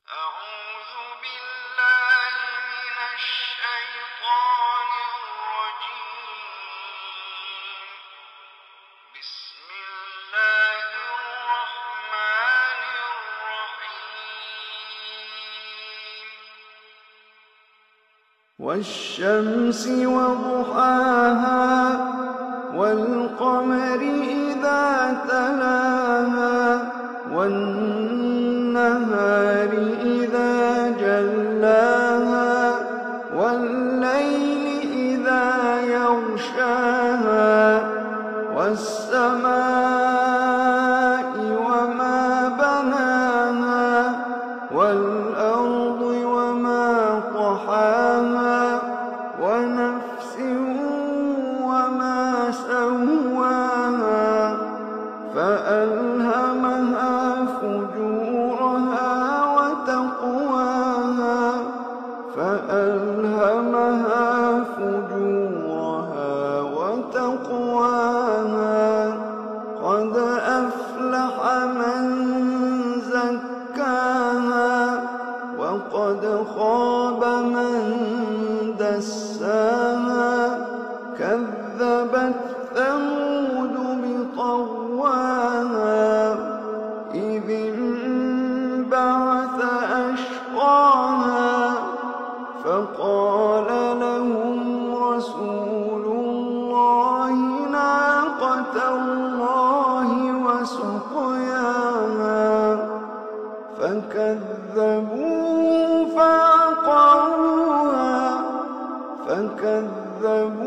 أعوذ بالله من الشيطان الرجيم. بسم الله الرحمن الرحيم. والشمس وضحاها والقمر إذا تلاها والنهار إذا جلاها والليل إذا يغشاها والسماء وما بناها والأرض وما طحاها ونفس وما سواها فألهمها فجورها وتقواها فألهمها فجورها وتقواها قد أفلح من زكاها وقد خاب من دساها كذبت ثمود بطغواها إذ انبعث أشقاها فقال لهم رسول الله ناقة الله وسقياها فكذبوا فعقروها فكذبوا